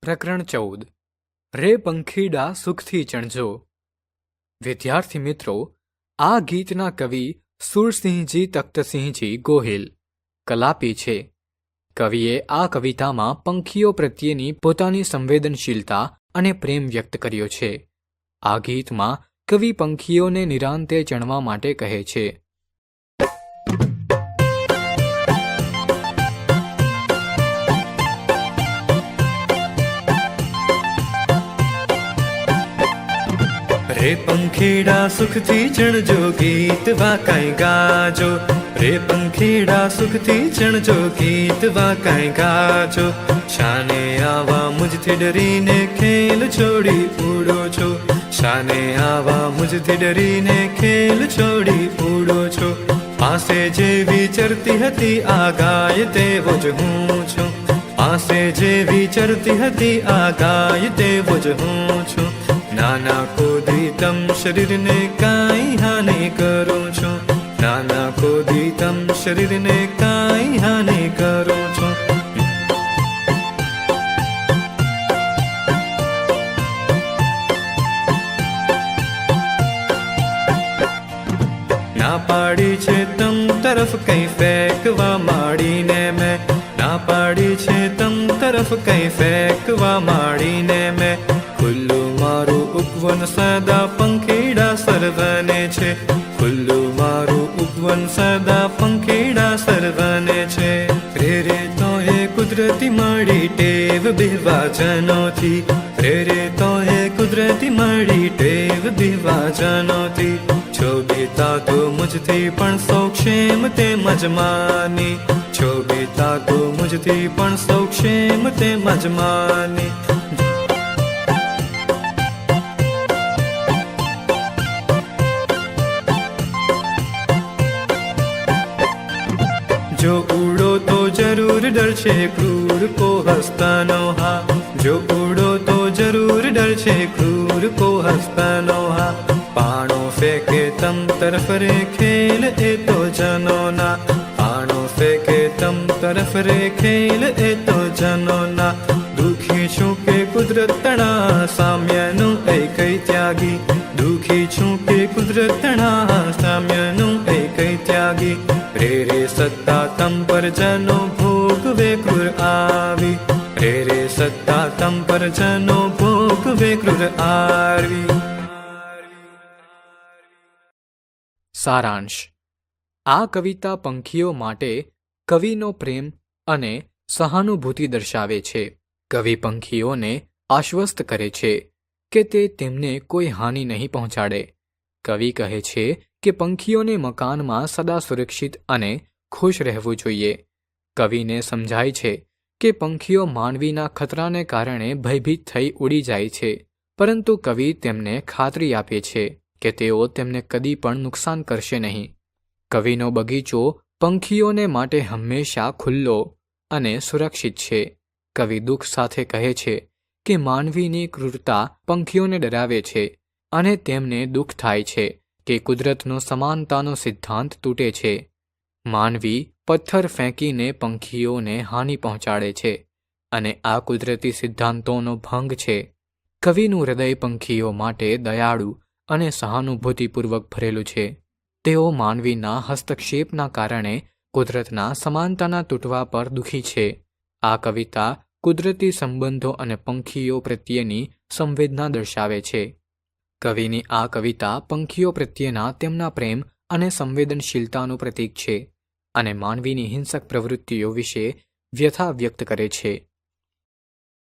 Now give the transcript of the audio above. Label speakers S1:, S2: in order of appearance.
S1: પ્રકરણ 14 રે પંખીડા સુખથી ચણજો. વિદ્યાર્થી મિત્રો, આ ગીતના કવિ સુરસિંહજી તખ્તસિંહજી ગોહિલ કલાપી છે. કવિએ આ કવિતામાં પંખીઓ પ્રત્યેની પોતાની સંવેદનશીલતા અને પ્રેમ વ્યક્ત કર્યો છે. આ ગીતમાં કવિ પંખીઓને નિરાંતે ચણવા માટે કહે છે.
S2: રે પંખીડા સુખથી ચણજો, ગીત વાકાઈ ગાજો. રે પંખીડા સુખથી ચણજો, ગીત વાકાઈ ગાજો. શાને આવા મુજથી ડરીને ખેલ છોડી ઉડો છો? શાને આવા મુજથી ડરીને ખેલ છોડી ઉડો છો? પાસે જે વિચરતી હતી આ ગાય તેવો જ હું છું. પાસે જે વિચરતી હતી આ ગાય તેવો જ હું છું. નાના ખોદી તમ શરીરને કાંઈ હાનિ કરું છું. નાના ખોદી તમ શરીરને કાંઈ હાનિ કરું છું. ના પાડી છે તમ તરફ કઈ ફેંકવા માંડીને મેં. ના પાડી છે તમ તરફ કઈ ફેંકવા માંડીને મેં. ખુલ્લું મારું ઉપવન સદા પંખીડા સર્વને છે. ખુલ્લું મારું ઉપવન સદા પંખીડા સર્વને છે. રે તો એ કુદરતી મળી ટેવ બિવાજનોથી. રે તો એ કુદરતી મળી ટેવ બિવાજનોથી. છોબીતા તો મુજથી પણ સૌક્ષેમ તેમજ માની. છોબીતા તો મુજથી પણ સૌક્ષેમ તેમજ માની. જો ઉડો તો જરૂર ડરશે ક્રૂર કો હસ્તાનો હા. જો ઉડો તો જરૂર ડરશે ક્રૂર કો હસ્તાનો હા. પાણો ફેંકે તમ તરફ રે ખેલ એ તો જનોના. પાણો ફેંકે તમ તરફ રે ખેલ એ તો જનોના. દુઃખી છું કે કુદરત તણા સામ્યનું એ કઈ ત્યાગી. દુઃખી છું કે કુદરત તણા સામ્યનું એ કઈ ત્યાગી. રે સત્તા તમ પર જનો ભોગવે ક્રૂર આવી. રે સત્તા તમ પર જનો ભોગવે ક્રૂર આવી.
S1: સારાંશ. આ કવિતા પંખીઓ માટે કવિનો પ્રેમ અને સહાનુભૂતિ દર્શાવે છે. કવિ પંખીઓને આશ્વસ્ત કરે છે કે તે તેમને કોઈ હાનિ નહીં પહોંચાડે. કવિ કહે છે કે પંખીઓને મકાનમાં સદા સુરક્ષિત અને ખુશ રહેવું જોઈએ. કવિને સમજાય છે કે પંખીઓ માનવીના ખતરાને કારણે ભયભીત થઈ ઉડી જાય છે, પરંતુ કવિ તેમને ખાતરી આપે છે કે તેઓ તેમને કદી પણ નુકસાન કરશે નહીં. કવિનો બગીચો પંખીઓને માટે હંમેશા ખુલ્લો અને સુરક્ષિત છે. કવિ દુઃખ સાથે કહે છે કે માનવીની ક્રૂરતા પંખીઓને ડરાવે છે અને તેમને દુઃખ થાય છે કે કુદરતનો સમાનતાનો સિદ્ધાંત તૂટે છે. માનવી પથ્થર ફેંકીને પંખીઓને હાનિ પહોંચાડે છે અને આ કુદરતી સિદ્ધાંતોનો ભંગ છે. કવિનું હૃદય પંખીઓ માટે દયાળુ અને સહાનુભૂતિપૂર્વક ભરેલું છે. તેઓ માનવીના હસ્તક્ષેપના કારણે કુદરતના સમાનતાના તૂટવા પર દુઃખી છે. આ કવિતા કુદરતી સંબંધો અને પંખીઓ પ્રત્યેની સંવેદના દર્શાવે છે. કવિની આ કવિતા પંખીઓ પ્રત્યેના તેમના પ્રેમ અને સંવેદનશીલતાનું પ્રતીક છે અને માનવીની હિંસક પ્રવૃત્તિઓ વિશે વ્યથા વ્યક્ત કરે છે.